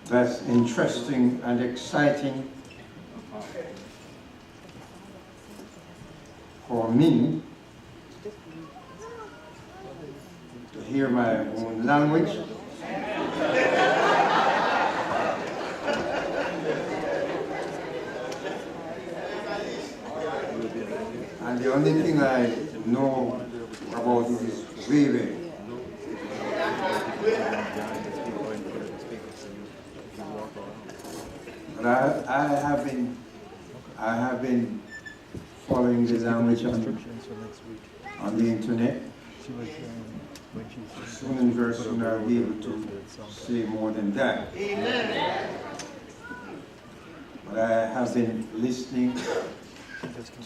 that's interesting and exciting for me to hear my own language. And the only thing I know about it is waving. But I have been following the language on the internet. Soon and very soon I'll be able to say more than that. Amen. But I have been listening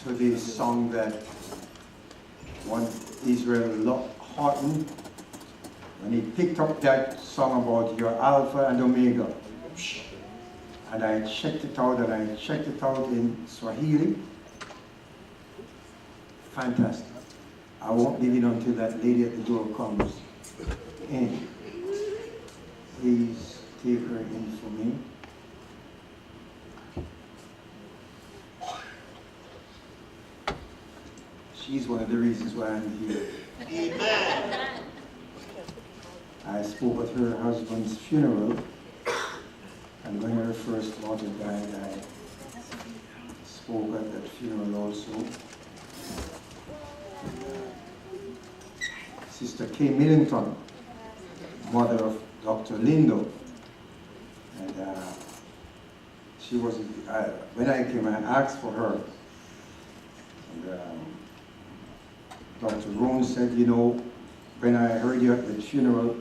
to the song that one Israel Horton, when he picked up that song about your Alpha and Omega. And I checked it out, in Swahili. Fantastic. I won't leave it until that lady at the door comes in. Please take her in for me. She's one of the reasons why I'm here. Amen. I spoke at her husband's funeral, and when her first daughter died, I spoke at that funeral also. Sister Kay Millington, mother of Dr. Lindo, and she was, when I came, I asked for her, and Dr. Rohn said, you know, when I heard you at the funeral,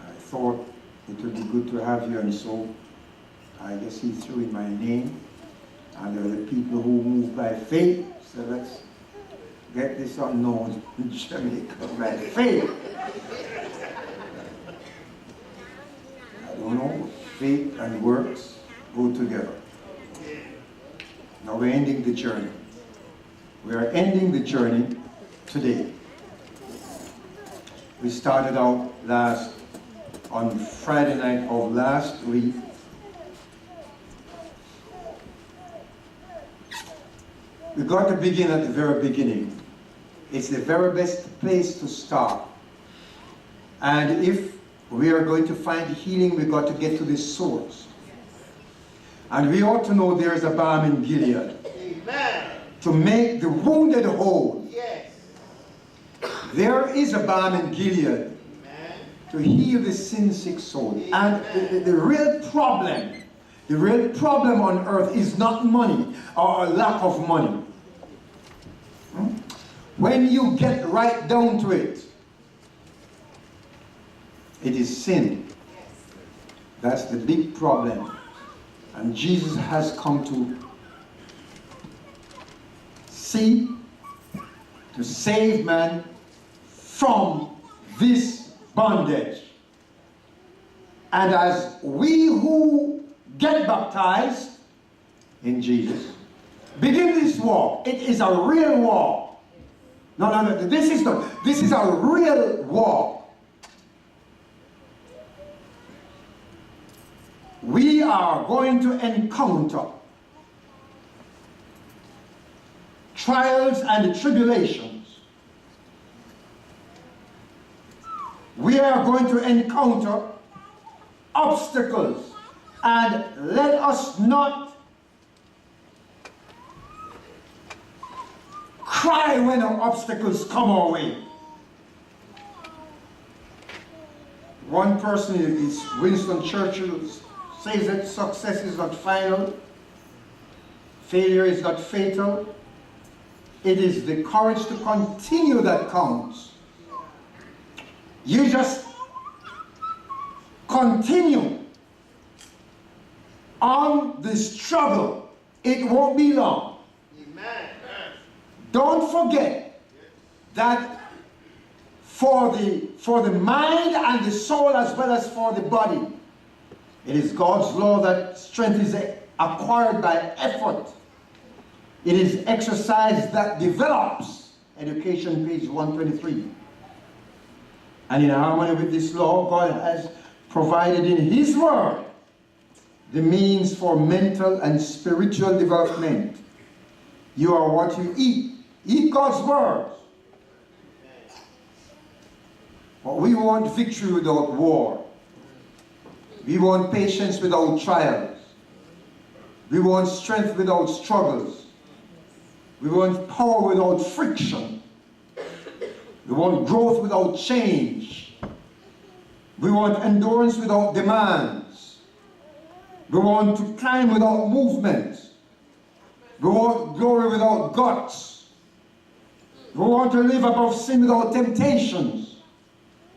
I thought it would be good to have you, and so I guess he threw in my name, and there were the people who moved by faith, so let's get this unknown in Jamaica by faith. I don't know, faith and works go together. Now we're ending the journey. We are ending the journey today. We started out on Friday night of last week. We got to begin at the very beginning. It's the very best place to start. And if we are going to find healing, we got to get to the source. And we ought to know there is a balm in Gilead. Amen. To make the wounded whole. Yes. There is a balm in Gilead. Amen. To heal the sin-sick soul. Amen. And the real problem on earth is not money or a lack of money. When you get right down to it, it is sin. That's the big problem. And Jesus has come to seek to save man from this bondage. And as we who get baptized in Jesus begin this war, it is a real war. No, this is a real war. We are going to encounter trials and tribulations. We are going to encounter obstacles, and let us not cry when our obstacles come our way. One person is Winston Churchill, says that success is not final, failure is not fatal. It is the courage to continue that counts. You just continue on the struggle. It won't be long. Amen. Don't forget that for the mind and the soul as well as for the body, it is God's law that strength is acquired by effort. It is exercise that develops. Education, page 123. And in harmony with this law, God has provided in His Word the means for mental and spiritual development. You are what you eat. Eat God's Word. But we want victory without war. We want patience without trials. We want strength without struggles. We want power without friction. We want growth without change. We want endurance without demands. We want to climb without movement. We want glory without guts. We want to live above sin without temptations.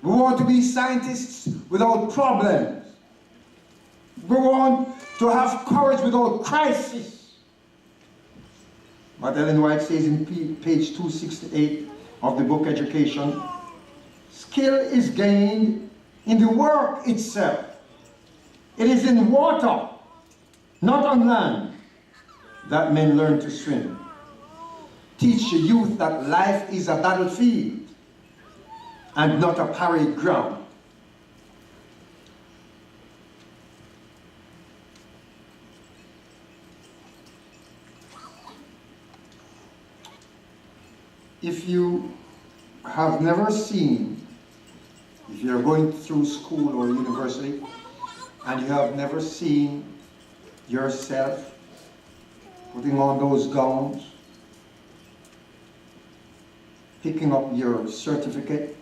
We want to be scientists without problems. We want to have courage without crisis. But Ellen White says in page 268 of the book Education, skill is gained in the work itself. It is in water, not on land, that men learn to swim. Teach the youth that life is a battlefield and not a parade ground. If you have never seen, if you're going through school or university, and you have never seen yourself putting on those gowns, picking up your certificate,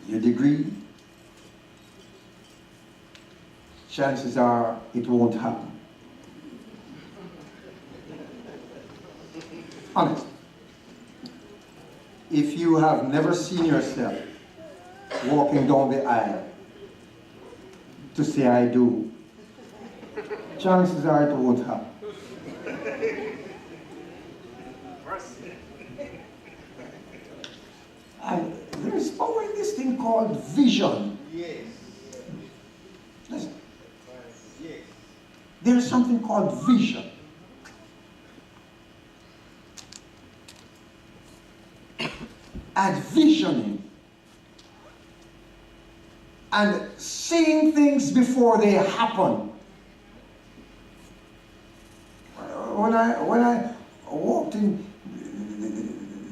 your degree, chances are it won't happen. Honest. If you have never seen yourself walking down the aisle to say I do, chances are it won't happen. And there is power in this thing called vision. Yes. Listen. Yes. There is something called vision. And visioning and seeing things before they happen. When I walked in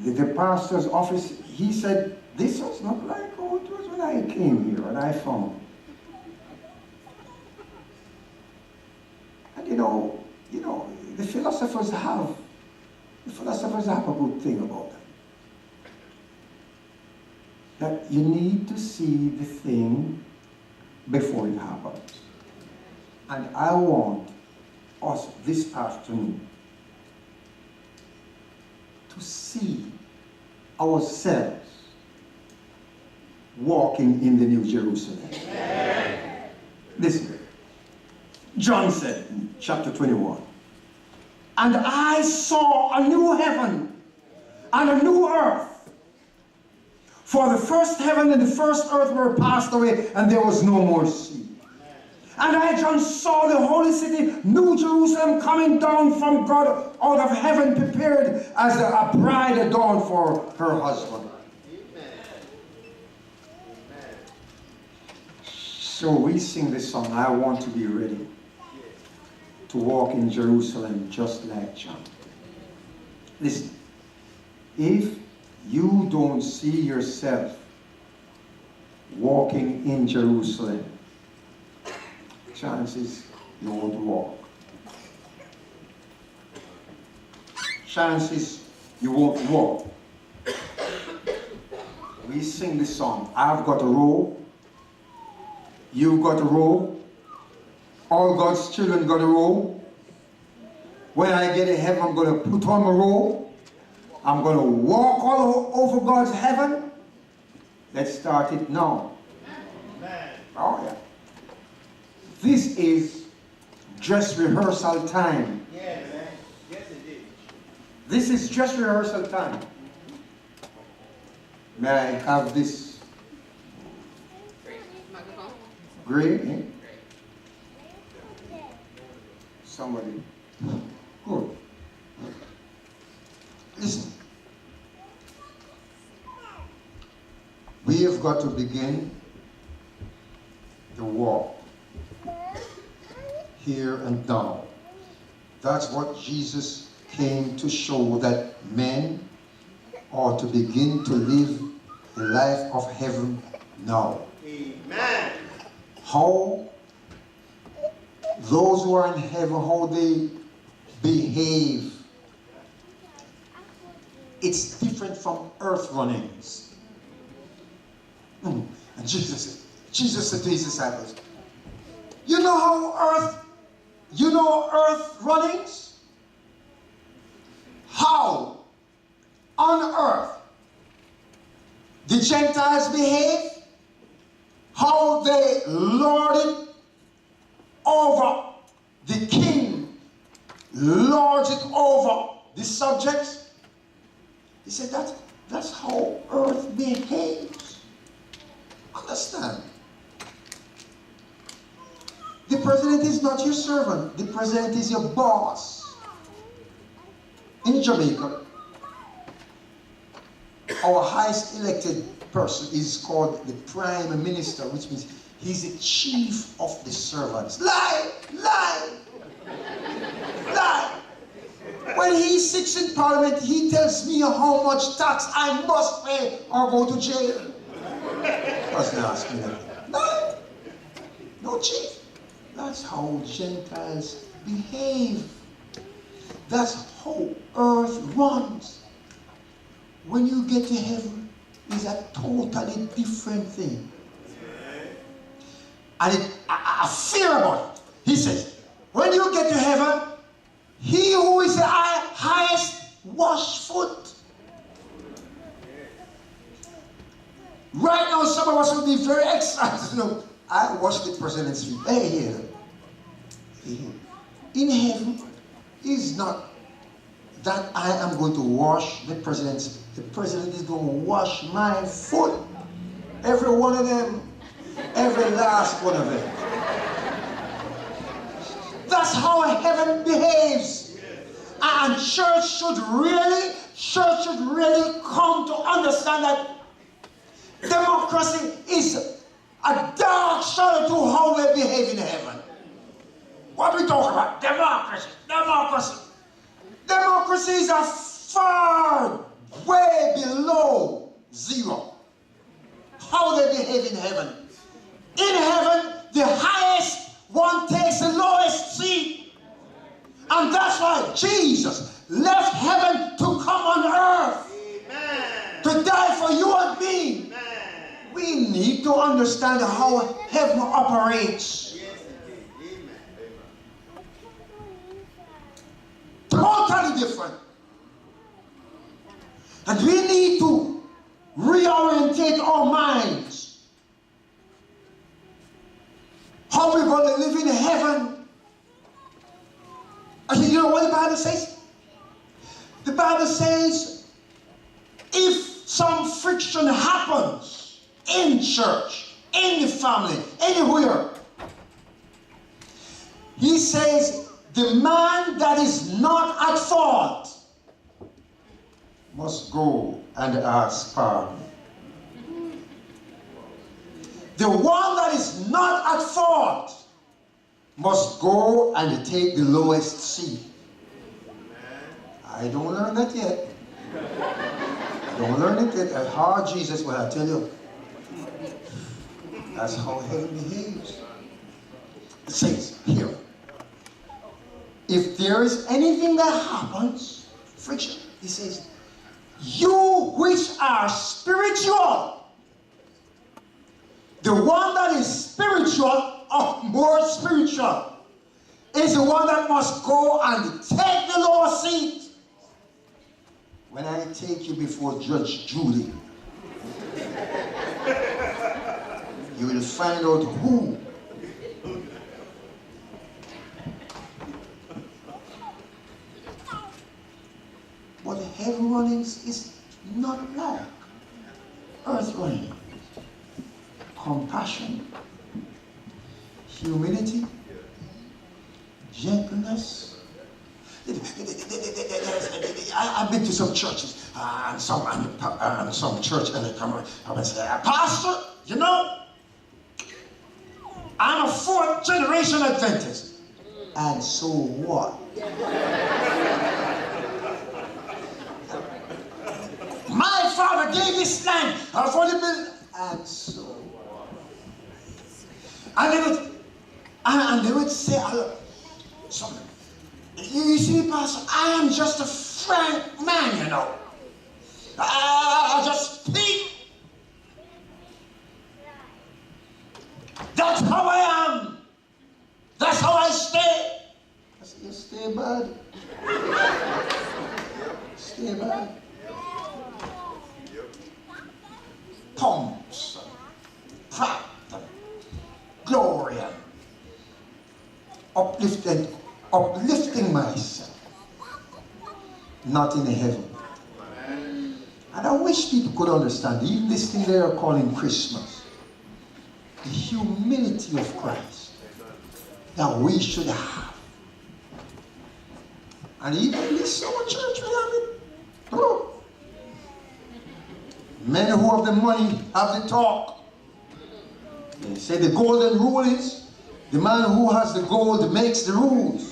the pastor's office, he said, this was not like how it was when I came here and I found. And you know, the philosophers have a good thing about them. That you need to see the thing before it happens. And I want us this afternoon to see ourselves walking in the New Jerusalem. Amen. Listen, John said in chapter 21, and I saw a new heaven and a new earth. For the first heaven and the first earth were passed away, and there was no more sea. And I, John, saw the holy city, New Jerusalem, coming down from God out of heaven, prepared as a bride adorned for her husband. So we sing this song, I want to be ready to walk in Jerusalem just like John. Listen, if you don't see yourself walking in Jerusalem, chances you won't walk. Chances you won't walk. We sing this song, I've got a robe, you've got a robe, all God's children got a robe. When I get to heaven, I'm going to put on a robe. I'm going to walk all over God's heaven. Let's start it now. Amen. Oh, yeah. This is dress rehearsal time. Yes. Yes, it is. This is dress rehearsal time. May I have this? Gray? Eh? Somebody. Good. Listen. we have got to begin the walk here and now. That's what Jesus came to show, that men are to begin to live the life of heaven now. Amen. How those who are in heaven, how they behave, it's different from earth runnings. And Jesus said to his disciples, you know earth runnings? How on earth the Gentiles behave, how they lord it over the king, lords it over the subjects. He said that's how earth behaves. Understand? The president is not your servant. The president is your boss. In Jamaica, our highest elected person is called the prime minister, which means he's the chief of the servants. Lie! Lie! Lie! When he sits in parliament, he tells me how much tax I must pay or go to jail. Doesn't ask me that. No. No chief. That's how Gentiles behave. That's how earth runs. When you get to heaven, it's a totally different thing. And I fear about it. He says, when you get to heaven, he who is the highest wash foot. Right now, some of us will be very excited. Look, I wash the president's feet. Hey, here. In heaven, it's not that I am going to wash the president's feet. The president is going to wash my foot. Every one of them. Every last one of them. That's how heaven behaves. And church should really come to understand that democracy is a dark shadow to how we behave in heaven. What are we talking about? Democracy. Democracy is a far way below zero. How they behave in heaven. In heaven, the highest one takes the lowest seat. And that's why Jesus left heaven to come on earth. Amen. To die for you and me. Amen. We need to understand how heaven operates. Yes, amen. Totally different. And we need to reorientate our minds. How we're going to live in heaven. I said, you know what the Bible says? The Bible says, if some friction happens in church, in the family, anywhere, he says, the man that is not at fault must go and ask pardon. The one that is not at fault must go and take the lowest seat. I don't learn that yet. I don't learn it yet. At hard Jesus, when I tell you, that's how heaven behaves. It says here, if there is anything that happens, friction, he says, you which are spiritual, the one that is spiritual or more spiritual is the one that must go and take the lower seat. When I take you before Judge Judy, you will find out who. But heaven runnings is not like earth running. Compassion, humility, gentleness. I've been to some churches and some church, and they come up and say, Pastor, you know, I'm a 4th generation Adventist. And so what? My father gave this land for the building. And so what? And they would say, something. You see, Pastor, I am just a frank man, you know. I just speak. That's how I am. That's how I stay. I said, you stay bad. Stay bad. Pomps, pride, glory, uplifting myself, not in heaven. And I wish people could understand, even this thing they are calling Christmas, the humility of Christ that we should have. And even this our church, we have it. Bro. Men who have the money have the talk. They say the golden rule is, the man who has the gold makes the rules.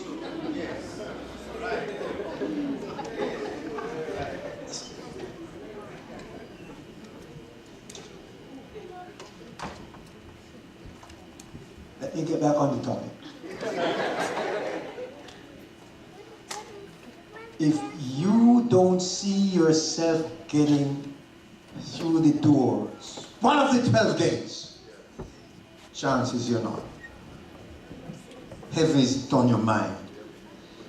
Let me get back on the topic. If you don't see yourself getting through the doors, one of the 12 gates, chances you're not. Heaven is on your mind.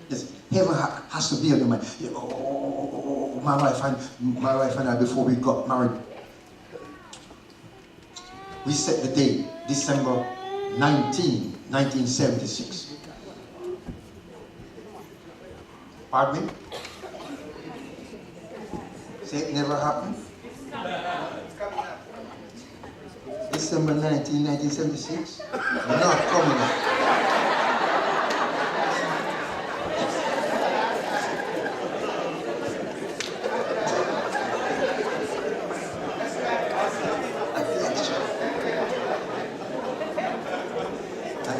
Yes, heaven has to be on your mind. My wife and I, before we got married, we set the date, December 19, 1976. Pardon me? Say it never happened? December 19, 1976? You're not coming up.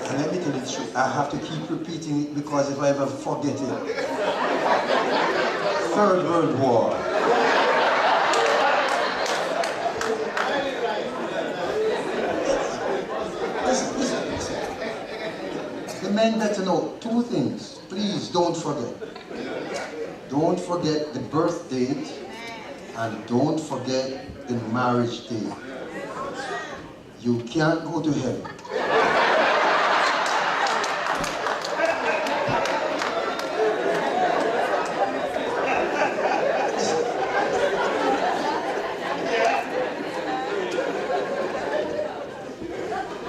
And let me tell you the truth, I have to keep repeating it because if I ever forget it. Third World War. The men better know 2 things. Please don't forget. Don't forget the birth date and don't forget the marriage date. You can't go to heaven.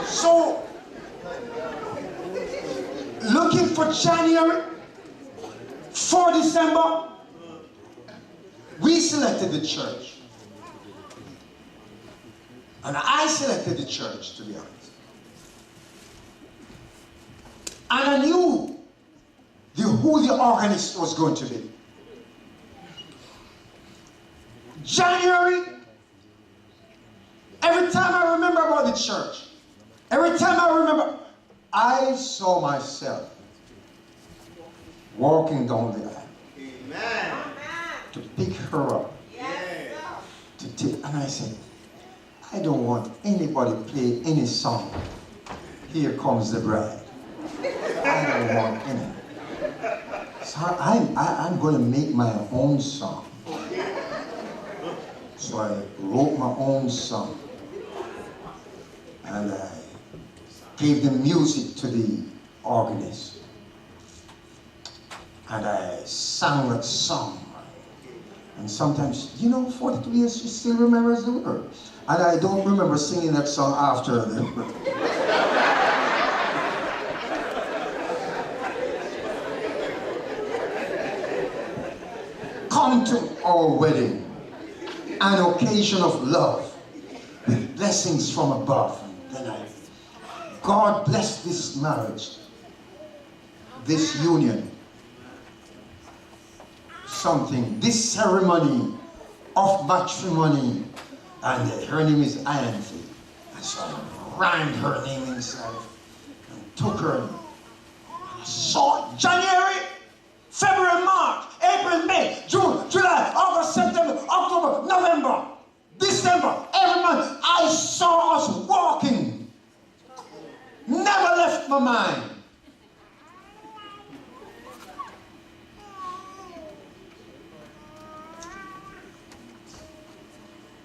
So, looking for January, for December, we selected the church. And I selected the church, to be honest. And I knew who the organist was going to be. January, every time I remember about the church, every time I remember, I saw myself walking down the aisle. Amen. To pick her up. Yes. To take, and I said, I don't want anybody to play any song. Here comes the bride. I don't want any. So I'm going to make my own song. So I wrote my own song. And I gave the music to the organist. And I sang that song. And sometimes, 42 years, she still remembers the words. And I don't remember singing that song after the Come to our wedding, an occasion of love, with blessings from above. And then God bless this marriage, this union. something, this ceremony of matrimony, and her name is Ianthe. And so I rammed her name inside and took her. And I saw January, February, March, April, May, June, July, August, September, October, November, December, every month. I saw us walking. Never left my mind.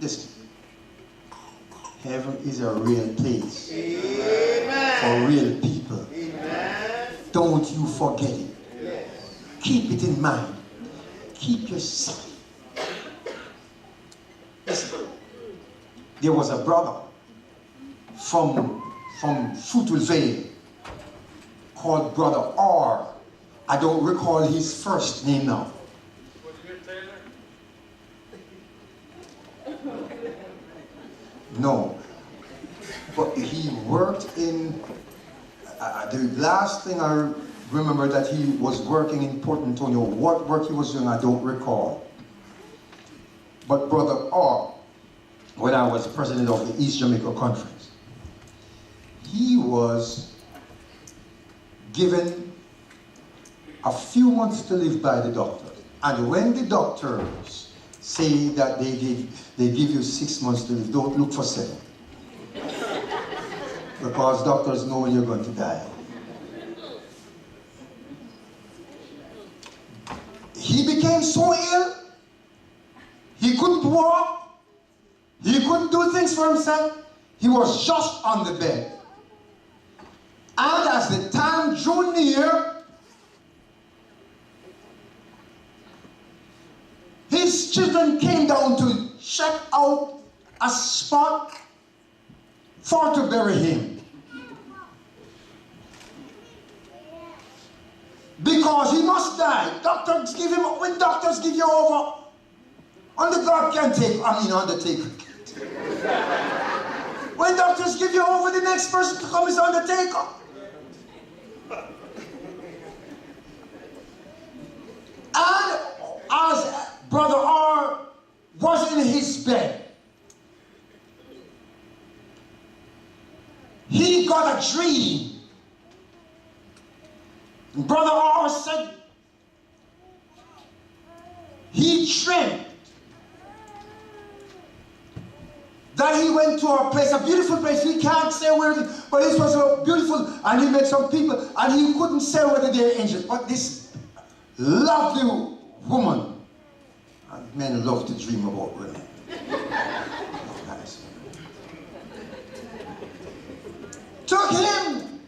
Listen, heaven is a real place. Amen. For real people. Amen. Don't you forget it. Yes. Keep it in mind. Keep yourself. Listen, there was a brother from Fruitvale Vale called Brother R. I don't recall his first name now. No, but he worked in, the last thing I remember that he was working in Port Antonio. What work he was doing, I don't recall. But Brother R, when I was president of the East Jamaica Conference, he was given a few months to live by the doctors. And when the doctors say that they give you 6 months to live, don't look for 7. Because doctors know when you're going to die. He became so ill, he couldn't walk, he couldn't do things for himself, he was just on the bed. And as the time drew near, his children came down to check out a spot for to bury him. Because he must die. Doctors give him, when doctors give you over, only God can take, undertaker. When doctors give you over, the next person to come is undertaker. And as Brother R was in his bed, he got a dream. And Brother R said he dreamt that he went to a place, a beautiful place. He can't say where it is, but it was so beautiful, and he met some people, and he couldn't say whether they're angels. But this lovely woman, and men love to dream about women. Took him.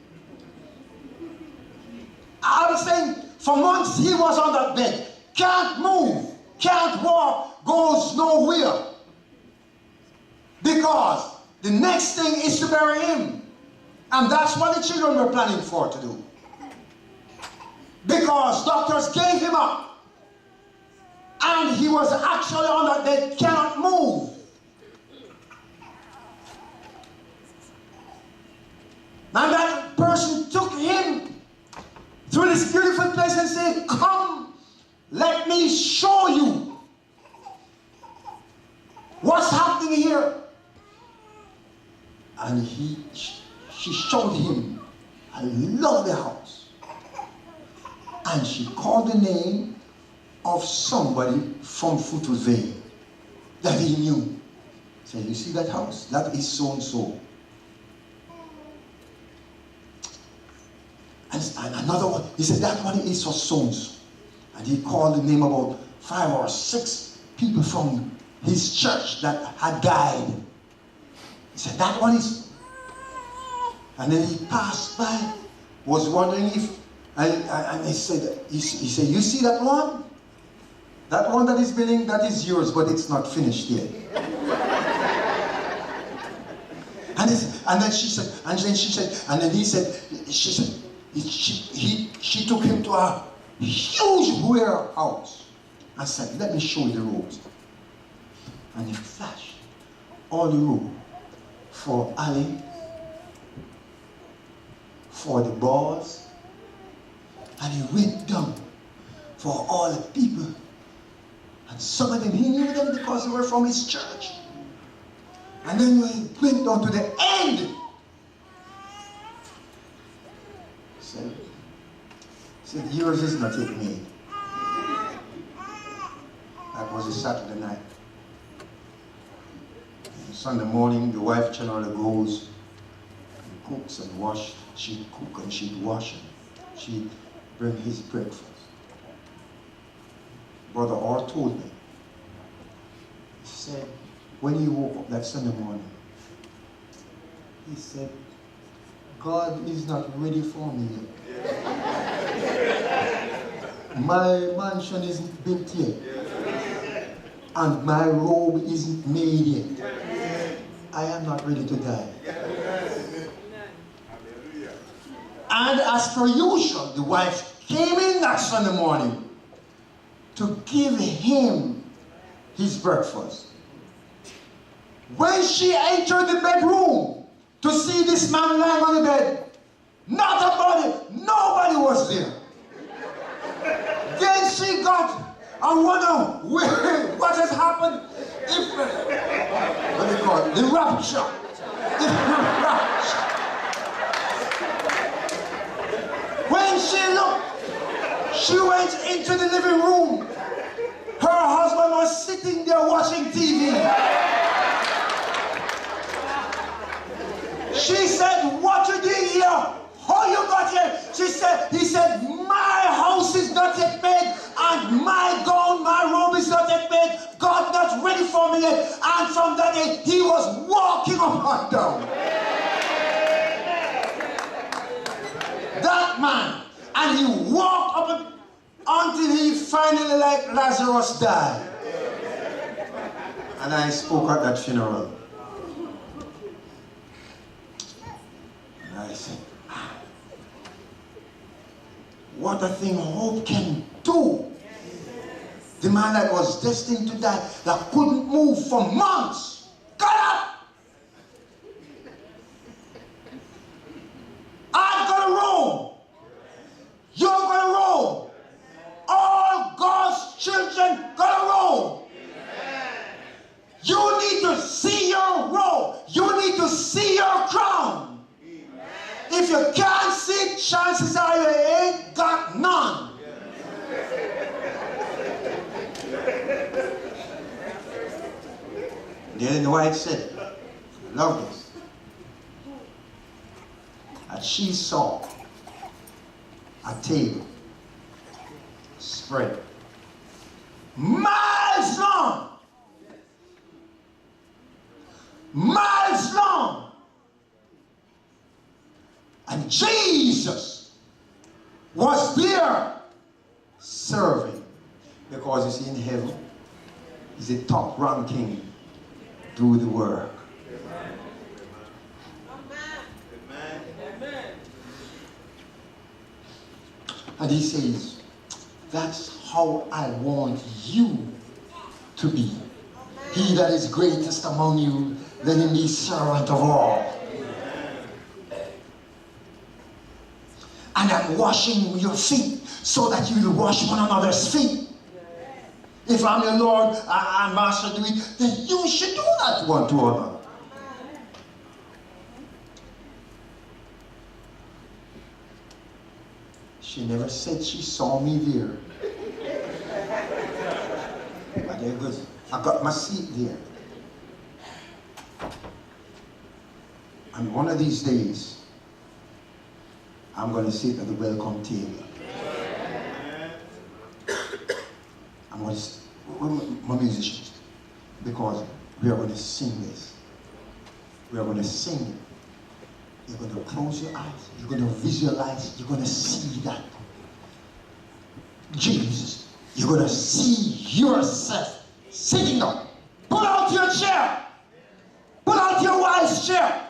I was saying, for months he was on that bed. Can't move, can't walk, goes nowhere. Because the next thing is to bury him. And that's what the children were planning for to do. Because doctors gave him up. And he was actually on that bed, cannot move. And that person took him through this beautiful place and said, come, let me show you what's happening here. And she showed him a lovely house. And she called the name of somebody from Fruitvale Vale that he knew. Said, you see that house? That is so-and-so. And another one, he said, that one is for so-and-so. And he called the name about 5 or 6 people from his church that had died. He said, that one is. And then he passed by, was wondering if, and he said, you see that one? That one that is building, that is yours, but it's not finished yet. and then she said, and then he said, she took him to a huge warehouse and said, let me show you the roads. And he flashed all the road for Ali, for the boys, and he went down for all the people And some of them, he knew them because they were from his church. And then when he went down to the end, he said, yours is not yet made. That was a Saturday night. And Sunday morning, the wife generally goes and cooks and washes. She'd cook and she'd wash and she'd bring his breakfast. Brother Orr told me, he said, when he woke up that Sunday morning, he said, God is not ready for me yet. My mansion isn't built yet. And my robe isn't made yet. I am not ready to die. And as per usual, the wife came in that Sunday morning to give him his breakfast. When she entered the bedroom to see this man lying on the bed, not a body, nobody was there. Then she got a wonder, what has happened? If, what do you call it? The rapture. The rapture. When she looked, she went into the living room. Her husband was sitting there watching TV. She said, what you doing here? How you got here? He said, my house is not yet made, and my gown, my robe is not yet made. God not ready for me yet. And from that day, he was walking up and down. That man. And he walked up until he finally, like Lazarus, died. And I spoke at that funeral. And I said, what a thing hope can do. The man that was destined to die, that couldn't move for months, got up. I've got to roam. You're going to roam. All God's children got to roam. You need to see your robe. You need to see your crown. If you can't see it, chances are you ain't got none. Then the wife said, I love this. And she saw a table spread miles long. Miles long. And Jesus was there serving. Because you see, in heaven, he's a top ranking. Do the work. Amen. And he says, that's how I want you to be. He that is greatest among you, let him be servant of all. And I'm washing your feet so that you will wash one another's feet. If I'm your Lord and Master do it, then you should do that one to another. She never said she saw me there. But there goes, I got my seat there. And one of these days, I'm going to sit at the welcome table. I'm going to sit with my musicians, because we are going to sing this. We are going to sing it. You're going to close your eyes. You're going to visualize. You're going to see that Jesus. You're going to see yourself sitting down. Pull out your chair. Pull out your wife's chair.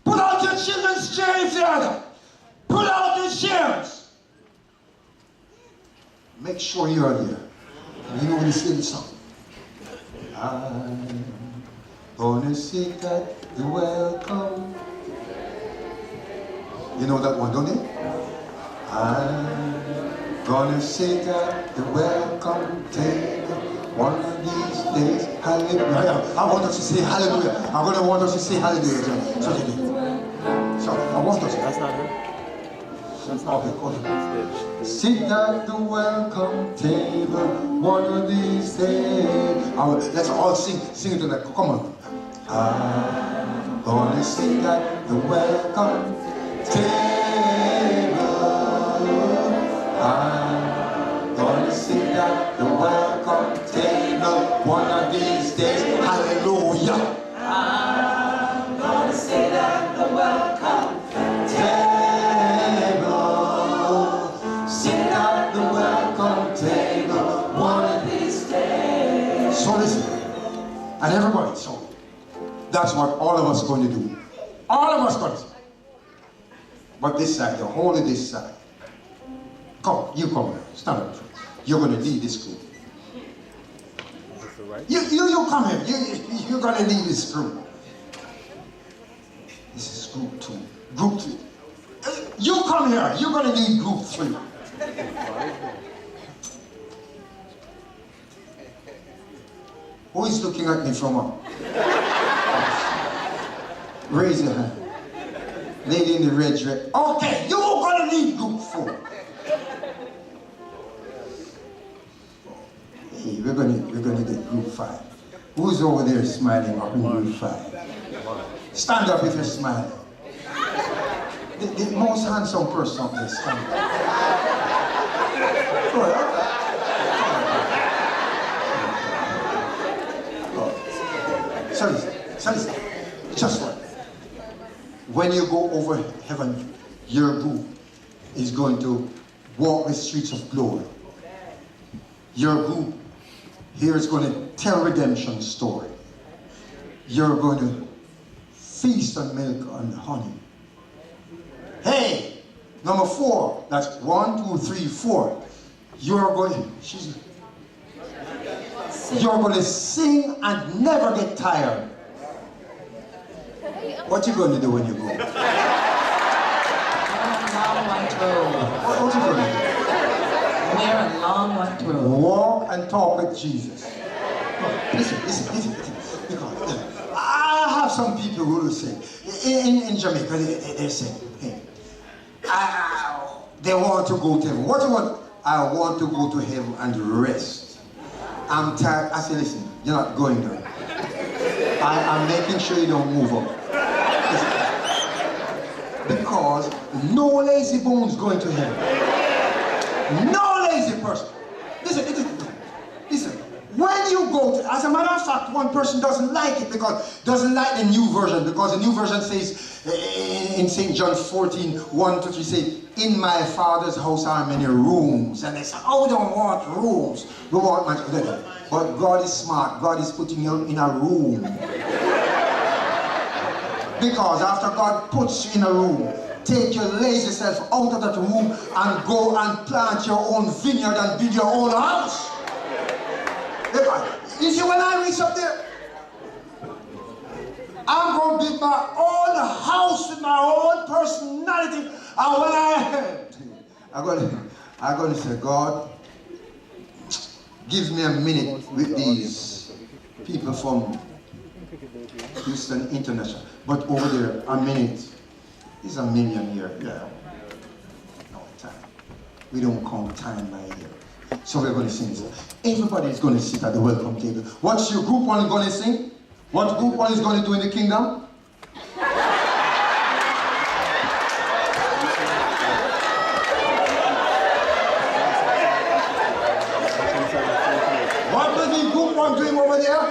Pull out your children's chair if they are there. Pull out the chairs. Make sure you're there. And you know when you sing the song. I'm gonna sit at the welcome. You know that one, don't you? I'm gonna sit at the welcome table One of these days, hallelujah. I want us to say hallelujah. I'm going to want us to say hallelujah. So I want us to. That's not her. That's not Okay, her. hold on. Sit at the welcome table one of these days. Let's all sing it to that. Come on. I'm gonna sit at the welcome table. I'm gonna sit at the welcome table one of these days. Hallelujah. I'm gonna sit at the welcome Table. Sit at the welcome table one of these days. So listen, and everybody, so that's what all of us are going to do. All of us going to do. But this side, the whole of this side. Come, you come here. Stand up. You're going to lead this group. You come here. You're going to lead this group. This is group 2. Group 3. You come here. You're going to lead group 3. Who is looking at me from up? Raise your hand. Lady in the red dress. Okay, you're going to lead group 4. Hey, we're gonna get group 5. Who's over there smiling up in group 5? Stand up if you're smiling. The most handsome person up there, stand up. Go ahead. So listen, just what? When you go over heaven, your group is going to walk the streets of glory. Your group here is going to tell redemption story. You're going to feast on milk and honey. Hey, number 4. That's 1, 2, 3, 4. You're going to sing and never get tired. What you going to do when you go? We're a long one road. What you going to do? We're a long one road. Walk and talk with Jesus. No, listen. Because I have some people who will say, in Jamaica, they say, hey, they want to go to heaven. What do you want? I want to go to heaven and rest. I'm tired. I say, listen, you're not going there. I'm making sure you don't move up. Listen. Because no lazy bones going to heaven. No lazy person. Listen. When you go to, as a matter of fact, one person doesn't like it because doesn't like the new version, because the new version says in St. John 14, 1 to 3 say, in my Father's house are many rooms. And they say, oh, we don't want rooms. We want much. But God is smart. God is putting you in a room. Because after God puts you in a room, take your lazy self out of that room and go and plant your own vineyard and build your own house. You see, when I reach up there, I'm going to build my own house with my own personality. And when I'm going to say, God, give me a minute with these people from Houston International. But over there, a minute is a million here. Yeah. No time. We don't count time by year. So we're going to sing this. Everybody is going to sit at the welcome table. What's your group one going to sing? What group one is going to do in the kingdom? What will the group one doing over there?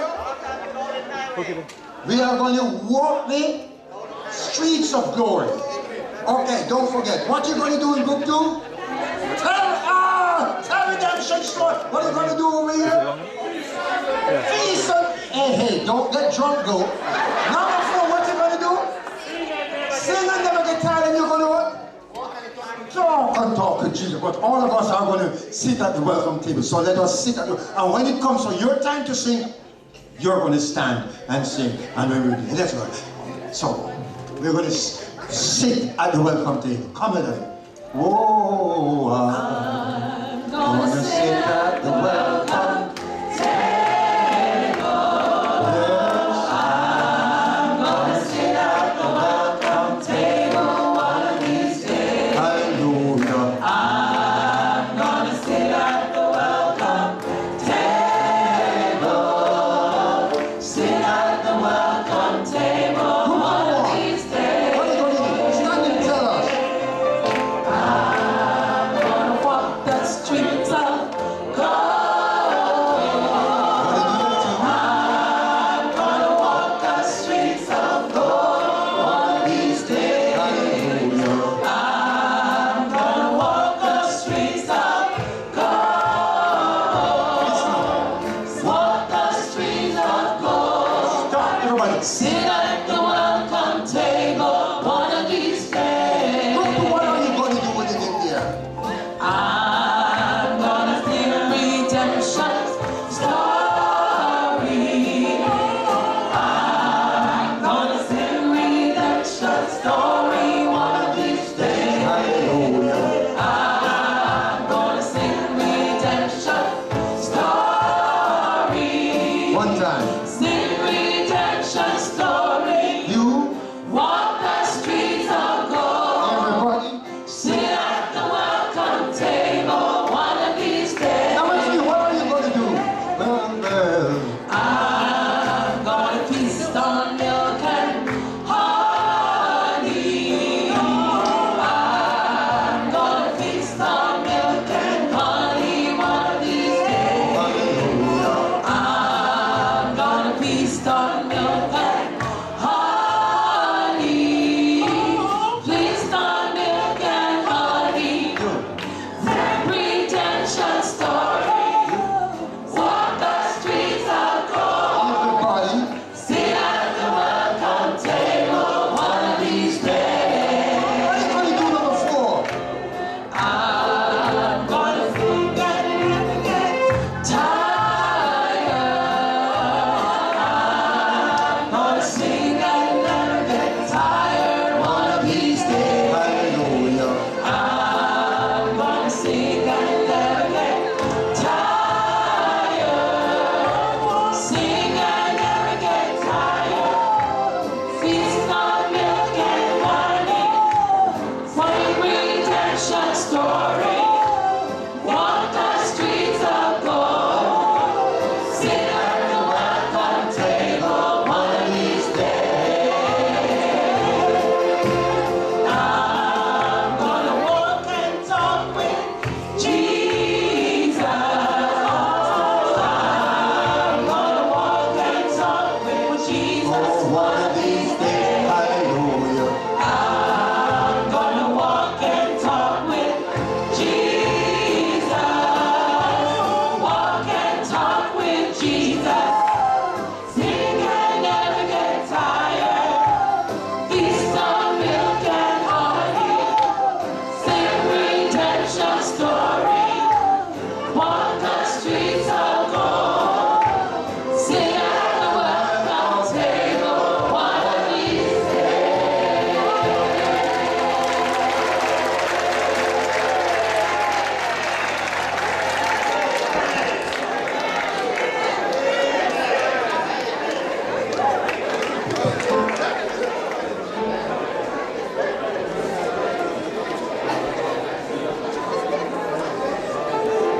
We are going to walk the streets of glory. Okay, don't forget. What you're going to do in group 2? Tell redemption story. What are you going to do over here? Feast. Hey, don't get drunk, go. Number 4, what you going to do? Sing and never get tired, and you're going to what? Talk and talk to Jesus. But all of us are going to sit at the welcome table. So let us sit at the, and when it comes for your time to sing, you're going to stand and sing. And when we're that's right. So we're going to sit at the welcome table. Come with us. Oh, I'm gonna sit at the welcome table.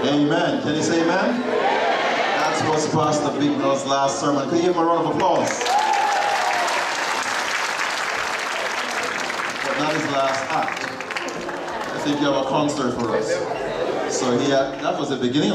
Amen. Can you say amen? That was Pastor Bignall's last sermon. Can you give him a round of applause? But not his last act. I think you have a concert for us. So that was the beginning of